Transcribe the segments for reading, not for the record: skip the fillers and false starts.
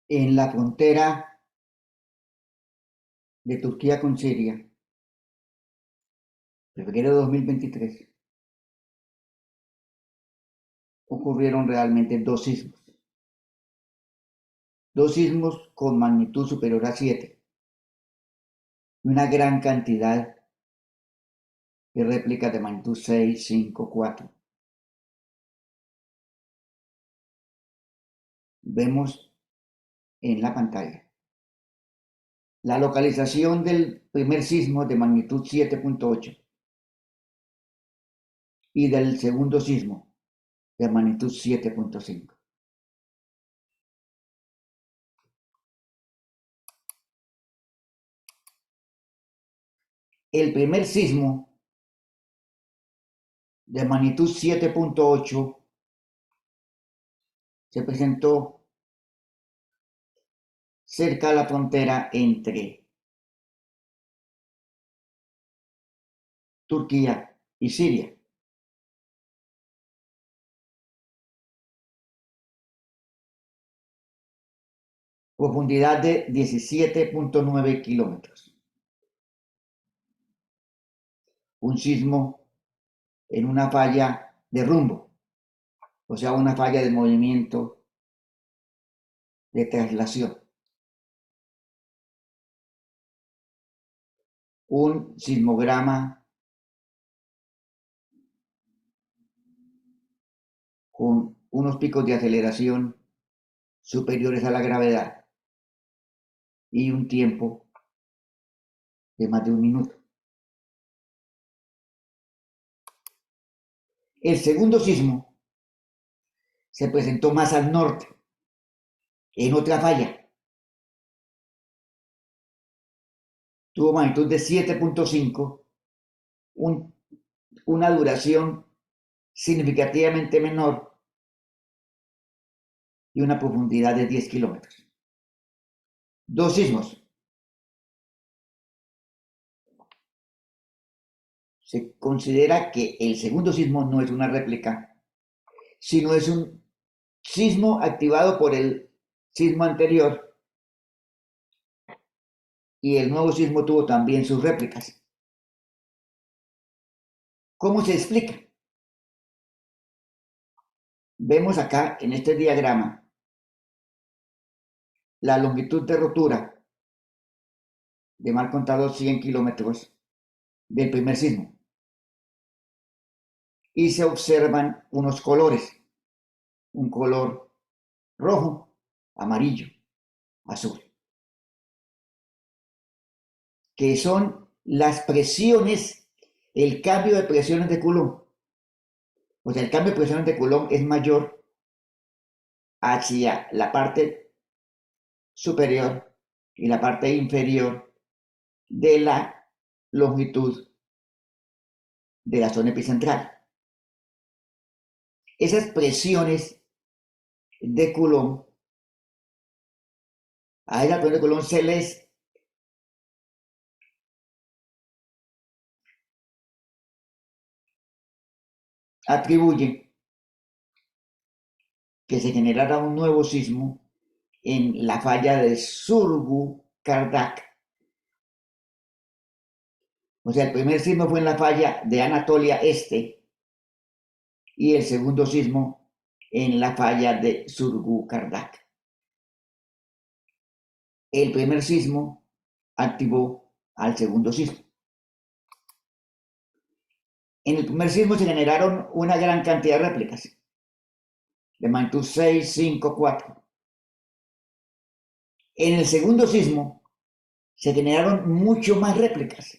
en la frontera de Turquía con Siria, febrero de 2023, ocurrieron realmente dos sismos con magnitud superior a 7, y una gran cantidad de réplicas de magnitud 6, 5, 4. Vemos en la pantalla la localización del primer sismo de magnitud 7.8 y del segundo sismo de magnitud 7.5. El primer sismo de magnitud 7.8 se presentó cerca de la frontera entre Turquía y Siria. Profundidad de 17.9 kilómetros. Un sismo en una falla de rumbo, o sea, una falla de movimiento de traslación. Un sismograma con unos picos de aceleración superiores a la gravedad y un tiempo de más de 1 minuto. El segundo sismo se presentó más al norte, en otra falla. Tuvo magnitud de 7.5, una duración significativamente menor y una profundidad de 10 kilómetros. Dos sismos. Se considera que el segundo sismo no es una réplica, sino es un sismo activado por el sismo anterior, y el nuevo sismo tuvo también sus réplicas. ¿Cómo se explica? Vemos acá en este diagrama la longitud de rotura de mal contado 100 kilómetros del primer sismo, y se observan unos colores, un color rojo, amarillo, azul, que son las presiones, el cambio de presiones de Coulomb. O sea, el cambio de presiones de Coulomb es mayor hacia la parte superior y la parte inferior de la longitud de la zona epicentral. Esas presiones de Coulomb, a esa presión de Coulomb se les atribuye que se generara un nuevo sismo en la falla de Surgu-Kardak. O sea, el primer sismo fue en la falla de Anatolia Este y el segundo sismo en la falla de Surgu-Kardak. El primer sismo activó al segundo sismo. En el primer sismo se generaron una gran cantidad de réplicas de magnitud 6, 5, 4. En el segundo sismo se generaron mucho más réplicas,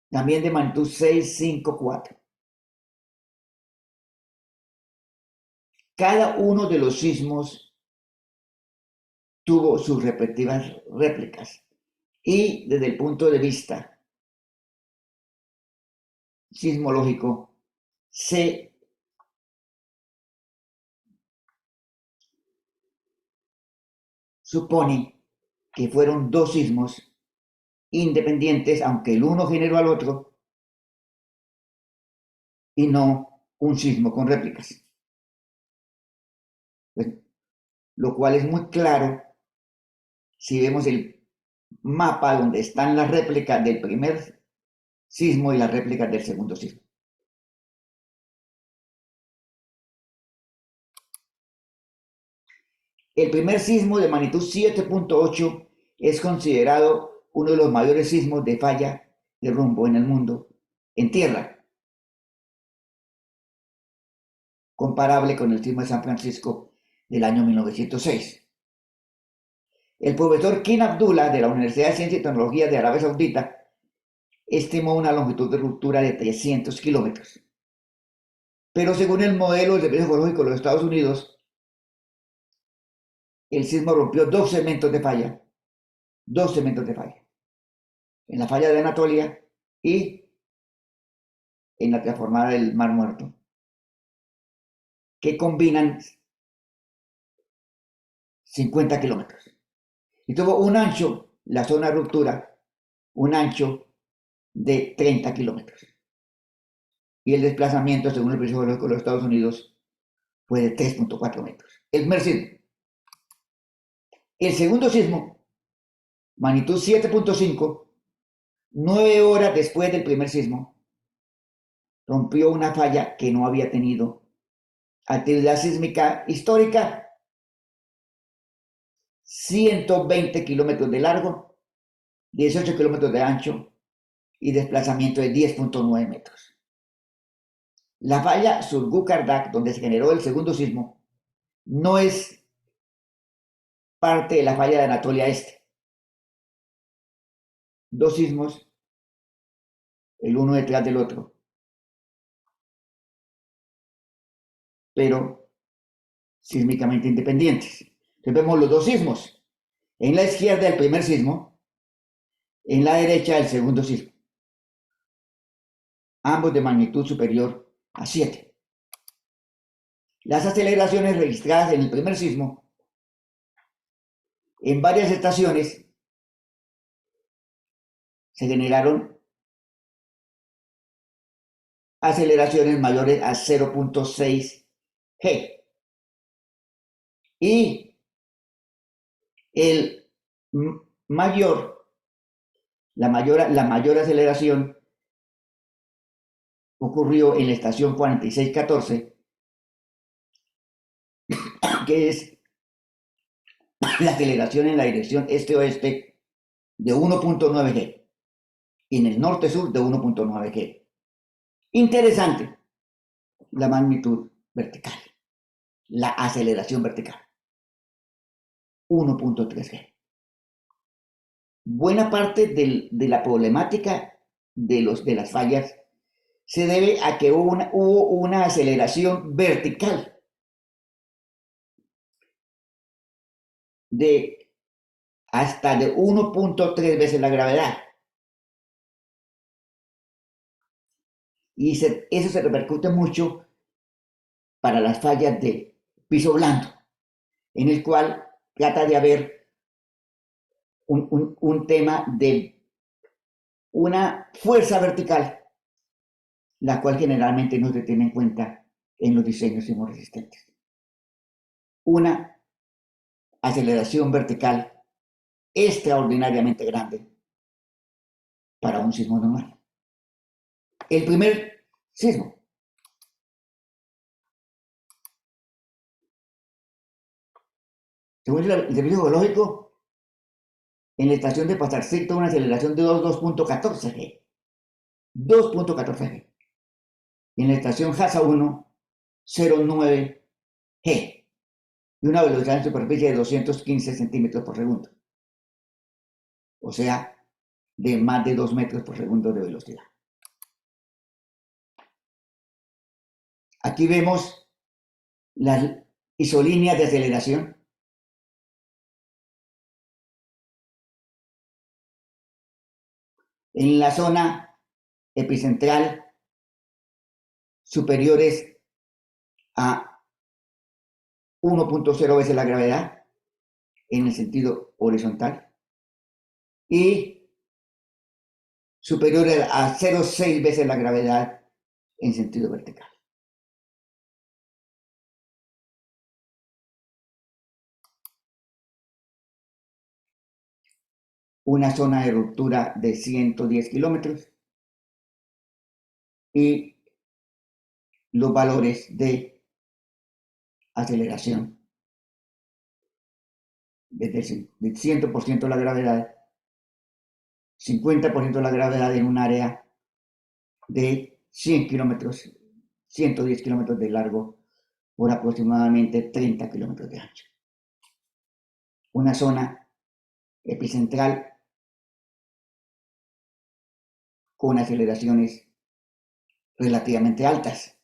también de magnitud 6, 5, 4. Cada uno de los sismos tuvo sus respectivas réplicas, y desde el punto de vista sismológico se supone que fueron dos sismos independientes, aunque el uno generó al otro, y no un sismo con réplicas. lo cual es muy claro si vemos el mapa donde están las réplicas del primer sismo y las réplicas del segundo sismo. El primer sismo de magnitud 7.8 es considerado uno de los mayores sismos de falla de rumbo en el mundo en tierra, comparable con el sismo de San Francisco del año 1906. El profesor King Abdullah de la Universidad de Ciencia y Tecnología de Arabia Saudita estimó una longitud de ruptura de 300 kilómetros. Pero según el modelo del Servicio Geológico de los Estados Unidos, el sismo rompió dos segmentos de falla, en la falla de Anatolia y en la transformada del Mar Muerto, que combinan 50 kilómetros. Y tuvo un ancho, la zona de ruptura, un ancho de 30 kilómetros. Y el desplazamiento, según el Servicio Geológico de los Estados Unidos, fue de 3.4 metros. El primer sismo. El segundo sismo, magnitud 7.5, 9 horas después del primer sismo, rompió una falla que no había tenido actividad sísmica histórica, 120 kilómetros de largo, 18 kilómetros de ancho y desplazamiento de 10.9 metros. La falla Surgu-Kardak, donde se generó el segundo sismo, no es parte de la falla de Anatolia Este. Dos sismos, el uno detrás del otro, pero sísmicamente independientes. Entonces vemos los dos sismos. En la izquierda el primer sismo, en la derecha el segundo sismo. Ambos de magnitud superior a 7. Las aceleraciones registradas en el primer sismo en varias estaciones se generaron aceleraciones mayores a 0.6 G. Y el mayor, la mayor aceleración ocurrió en la estación 4614, que es la aceleración en la dirección este-oeste de 1.9 G y en el norte-sur de 1.9 G. Interesante la magnitud vertical, la aceleración vertical, 1.3 G. Buena parte de la problemática de las fallas se debe a que hubo una aceleración vertical de hasta de 1.3 veces la gravedad. Y eso se repercute mucho para las fallas de piso blando, en el cual trata de haber un tema de una fuerza vertical, la cual generalmente no se tiene en cuenta en los diseños sismoresistentes. Una aceleración vertical extraordinariamente grande para un sismo normal. El primer sismo. Según el Servicio Geológico, en la estación de Pasarcito una aceleración de 2.14 G. 2.14 G. Y en la estación Hasa 1, 0.9 G. Y una velocidad en superficie de 215 centímetros por segundo. O sea, de más de 2 metros por segundo de velocidad. Aquí vemos las isolíneas de aceleración. En la zona epicentral superiores a 1.0 veces la gravedad en el sentido horizontal y superiores a 0.6 veces la gravedad en sentido vertical. una zona de ruptura de 110 kilómetros y los valores de aceleración desde el 100% de la gravedad, 50% de la gravedad en un área de 100 kilómetros, 110 kilómetros de largo por aproximadamente 30 kilómetros de ancho. Una zona epicentral con aceleraciones relativamente altas.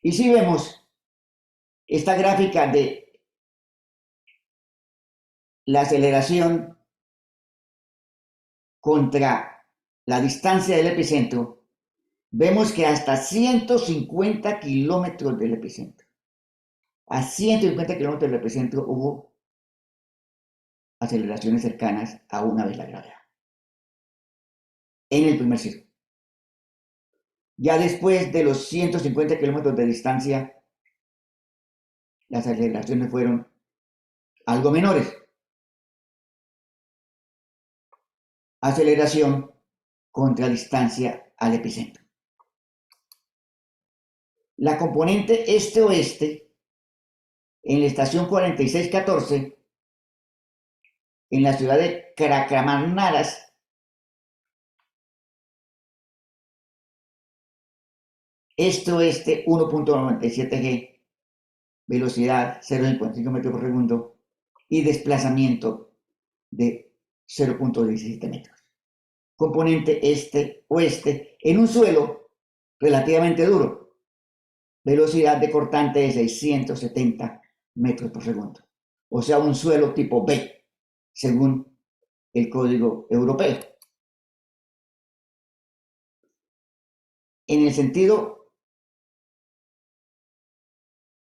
Y si vemos esta gráfica de la aceleración contra la distancia del epicentro, vemos que hasta 150 kilómetros del epicentro, a 150 kilómetros del epicentro hubo aceleraciones cercanas a una vez la gravedad en el primer ciclo. Ya después de los 150 kilómetros de distancia, las aceleraciones fueron algo menores. Aceleración contra distancia al epicentro. La componente este-oeste en la estación 4614, en la ciudad de Caracamanaras, este-oeste 1.97 G, velocidad 0.55 metros por segundo y desplazamiento de 0.17 metros. Componente este-oeste en un suelo relativamente duro, velocidad de cortante de 670 metros por segundo. O sea, un suelo tipo B, según el código europeo. En el sentido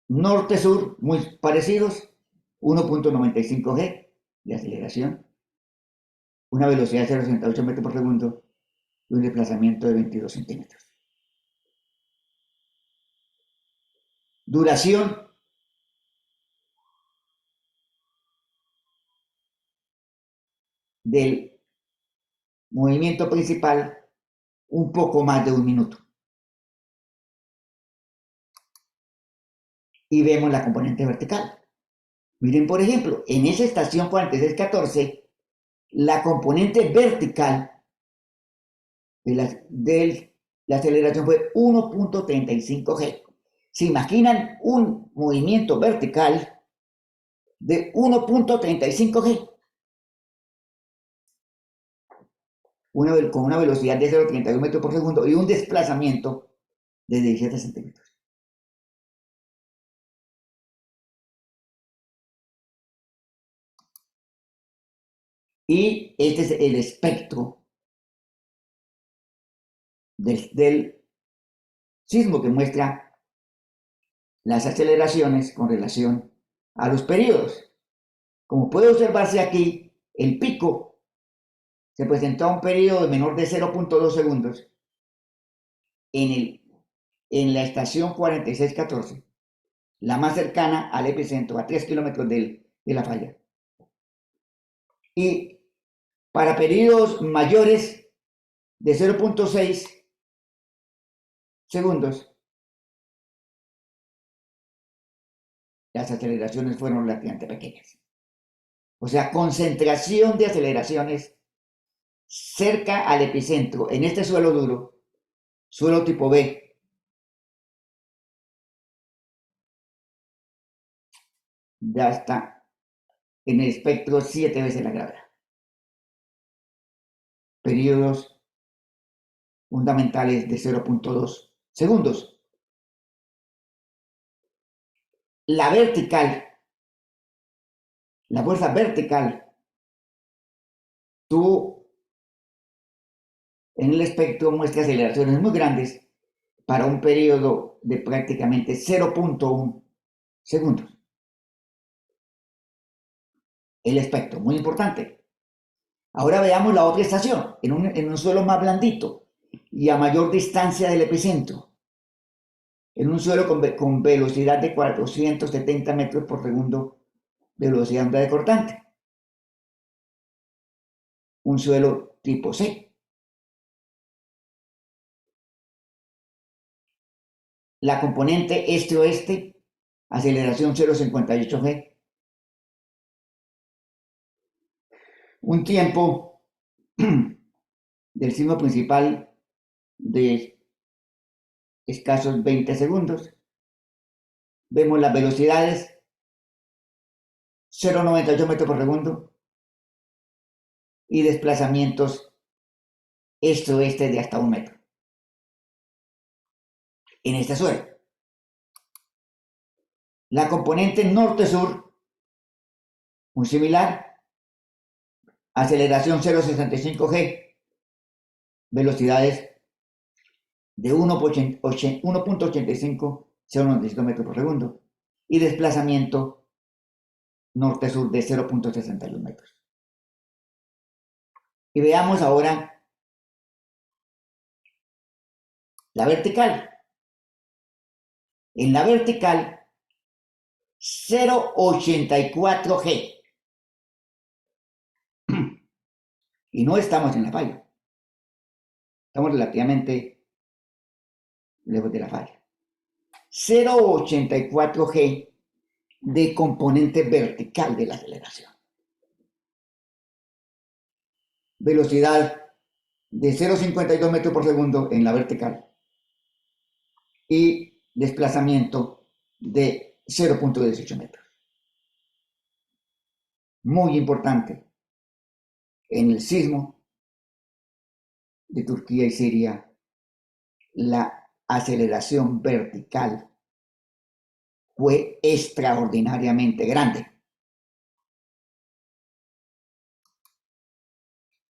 norte-sur, muy parecidos, 1.95 G de aceleración, una velocidad de 0.68 metros por segundo y un desplazamiento de 22 centímetros. Duración del movimiento principal, un poco más de un minuto. Y vemos la componente vertical. Miren, por ejemplo, en esa estación 4614, la componente vertical de la aceleración fue 1.35 G. ¿Se imaginan un movimiento vertical de 1.35 G? Con una velocidad de 0.31 metros por segundo y un desplazamiento de 17 centímetros. Y este es el espectro del sismo que muestra las aceleraciones con relación a los periodos. Como puede observarse aquí, el pico se presentó a un periodo de menor de 0.2 segundos en la estación 4614, la más cercana al epicentro, a 3 kilómetros de la falla. Y para periodos mayores de 0.6 segundos, las aceleraciones fueron relativamente pequeñas. O sea, concentración de aceleraciones cerca al epicentro en este suelo duro, suelo tipo B, ya está en el espectro 7 veces la gravedad. Periodos fundamentales de 0.2 segundos. La vertical, la fuerza vertical, tú en el espectro muestra aceleraciones muy grandes para un periodo de prácticamente 0.1 segundos. El espectro, muy importante. Ahora veamos la otra estación, en un suelo más blandito y a mayor distancia del epicentro, en un suelo con velocidad de 470 metros por segundo de velocidad onda de cortante. un suelo tipo C. La componente este-oeste, aceleración 0,58 g. Un tiempo del sismo principal de escasos 20 segundos. Vemos las velocidades 0,98 metros por segundo y desplazamientos este-oeste de hasta 1 metro en este suelo. La componente norte-sur, muy similar, aceleración 0,65 g, velocidades de 1,85, 0,95 metros por segundo y desplazamiento norte-sur de 0,61 metros. Y veamos ahora la vertical. En la vertical, 0,84 g. Y no estamos en la falla. Estamos relativamente lejos de la falla. 0,84 g de componente vertical de la aceleración. Velocidad de 0,52 metros por segundo en la vertical y desplazamiento de 0,18 metros. Muy importante. En el sismo de Turquía y Siria, la aceleración vertical fue extraordinariamente grande.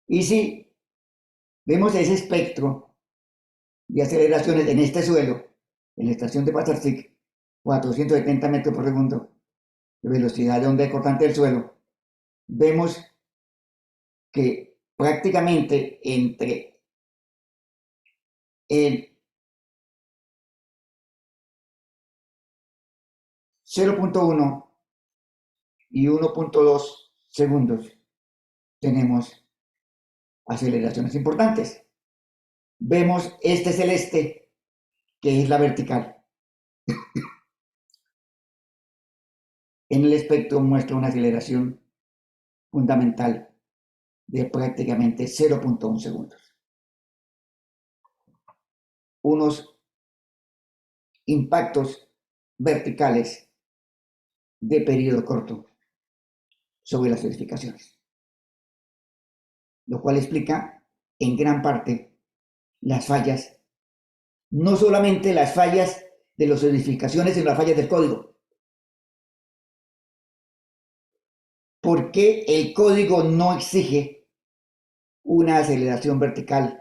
Y si vemos ese espectro de aceleraciones en este suelo, en la estación de Pastarsik, 470 metros por segundo de velocidad de onda cortante del suelo, vemos que prácticamente entre el 0,1 y 1,2 segundos tenemos aceleraciones importantes. Vemos este celeste, que es la vertical. En el espectro muestra una aceleración fundamental de prácticamente 0,1 segundos. Unos impactos verticales de periodo corto sobre las edificaciones, lo cual explica en gran parte las fallas, no solamente las fallas de las edificaciones, sino las fallas del código. ¿Por qué el código no exige una aceleración vertical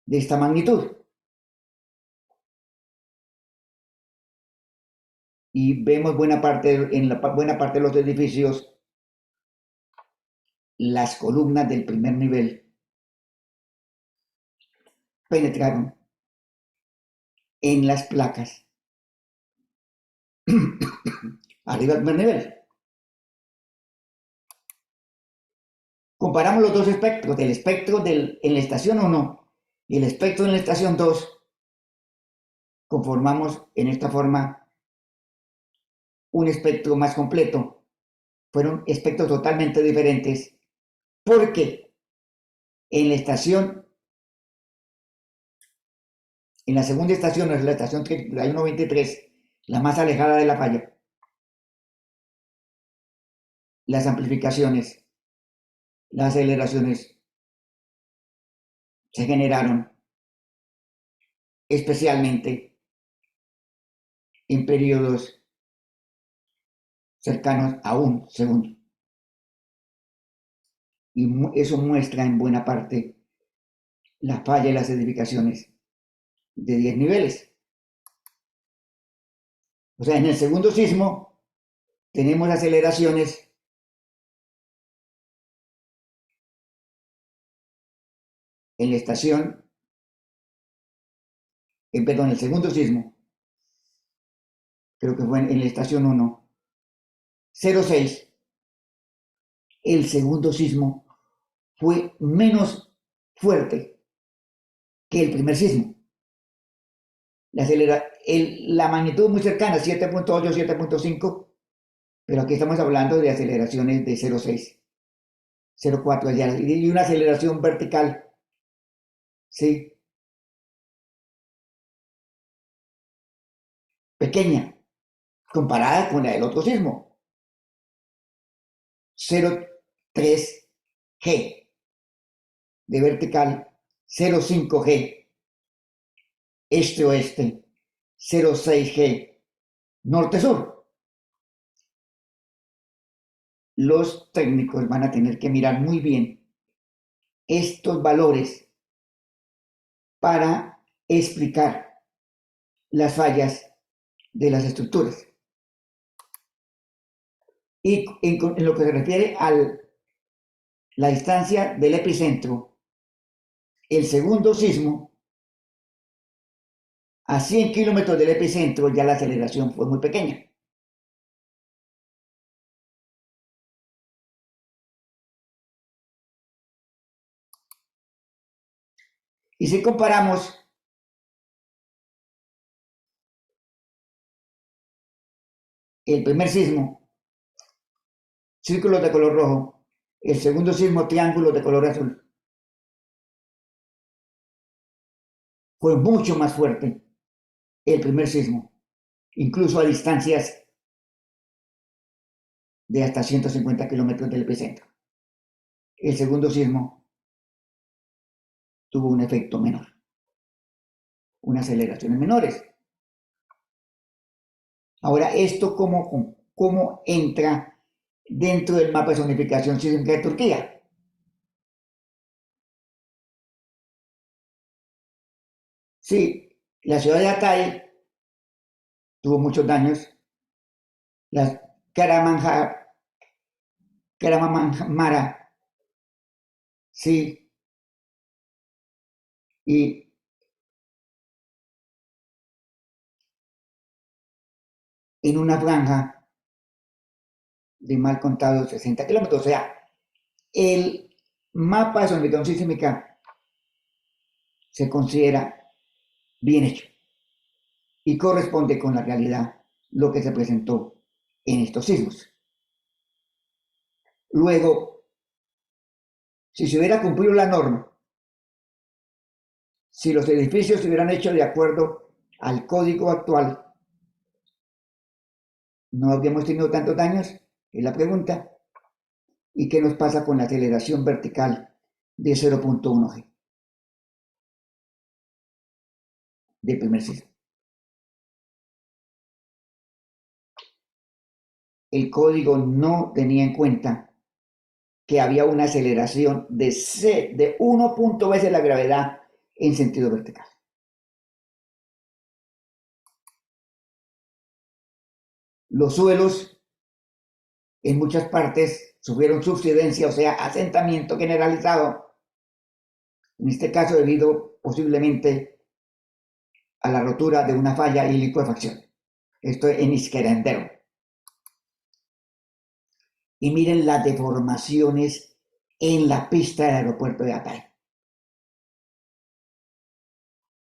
de esta magnitud? Y vemos en la buena parte de los edificios las columnas del primer nivel penetraron en las placas arriba del primer nivel. Comparamos los dos espectros, el espectro en la estación 1 y el espectro en la estación 2, conformamos en esta forma un espectro más completo. Fueron espectros totalmente diferentes porque en la estación, en la segunda estación, es la estación 3123, la más alejada de la falla, las amplificaciones, las aceleraciones se generaron especialmente en periodos cercanos a un segundo. Y eso muestra en buena parte la falla de las edificaciones de 10 niveles. O sea, en el segundo sismo tenemos aceleraciones en la estación, perdón, el segundo sismo, creo que fue en la estación 1, 0,6, el segundo sismo fue menos fuerte que el primer sismo. La magnitud muy cercana, 7.8, 7.5, pero aquí estamos hablando de aceleraciones de 0.6, 0.4 allá, y una aceleración vertical, ¿sí? Pequeña, comparada con la del otro sismo, 0.3 G de vertical, 0.5 G este-oeste, 0.6 G norte-sur. Los técnicos van a tener que mirar muy bien estos valores para explicar las fallas de las estructuras. Y en lo que se refiere a la distancia del epicentro, el segundo sismo, a 100 kilómetros del epicentro, ya la aceleración fue muy pequeña. Y si comparamos el primer sismo, círculos de color rojo, el segundo sismo, triángulos de color azul, fue mucho más fuerte el primer sismo, incluso a distancias de hasta 150 kilómetros del epicentro. El segundo sismo tuvo un efecto menor, unas aceleraciones menores. Ahora, ¿esto cómo entra dentro del mapa de zonificación sísmica de Turquía? Sí, la ciudad de Hatay tuvo muchos daños. La Kahramanmara, sí, y en una franja de mal contados 60 kilómetros. O sea, el mapa de zonificación sísmica se considera bien hecho y corresponde con la realidad lo que se presentó en estos sismos. Luego, si se hubiera cumplido la norma, si los edificios se hubieran hecho de acuerdo al código actual, no habríamos tenido tantos daños, es la pregunta. ¿Y qué nos pasa con la aceleración vertical de 0.1 G del primer sismo? El código no tenía en cuenta que había una aceleración de 1 punto veces la gravedad en sentido vertical. Los suelos en muchas partes sufrieron subsidencia, o sea, asentamiento generalizado, en este caso debido posiblemente a la rotura de una falla y licuefacción. Esto en Iskenderun. Y miren las deformaciones en la pista del aeropuerto de Hatay.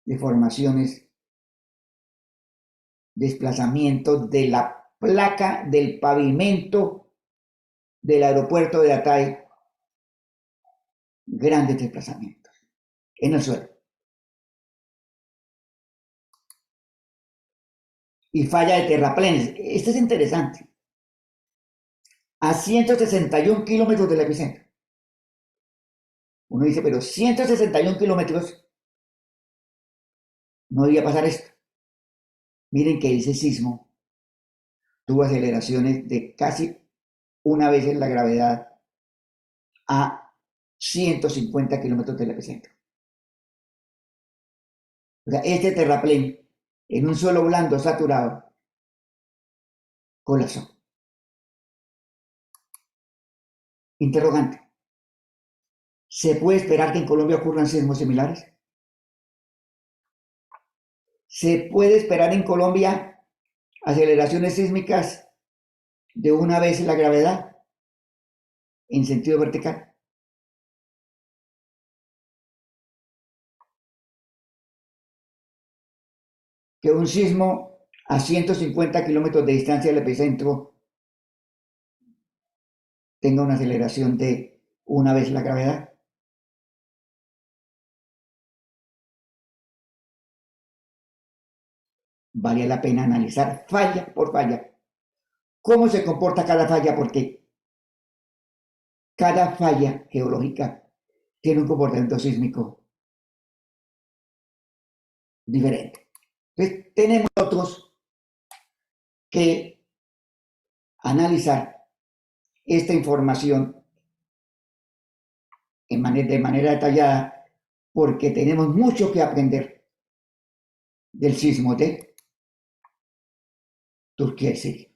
Deformaciones, desplazamientos de la placa del pavimento del aeropuerto de Hatay, grandes desplazamientos en el suelo. Y falla de terraplenes. Esto es interesante. A 161 kilómetros del epicentro. Uno dice, pero 161 kilómetros no debía pasar esto. Miren que ese sismo tuvo aceleraciones de casi una vez en la gravedad a 150 kilómetros del epicentro. O sea, este terraplén en un suelo blando saturado colapsó. Interrogante. ¿Se puede esperar que en Colombia ocurran sismos similares? ¿Se puede esperar en Colombia aceleraciones sísmicas de una vez la gravedad en sentido vertical? que un sismo a 150 kilómetros de distancia del epicentro tenga una aceleración de una vez la gravedad? Vale la pena analizar falla por falla cómo se comporta cada falla, porque cada falla geológica tiene un comportamiento sísmico diferente. Entonces, tenemos nosotros que analizar esta información de manera detallada, porque tenemos mucho que aprender del sismo de Turquía y Siria.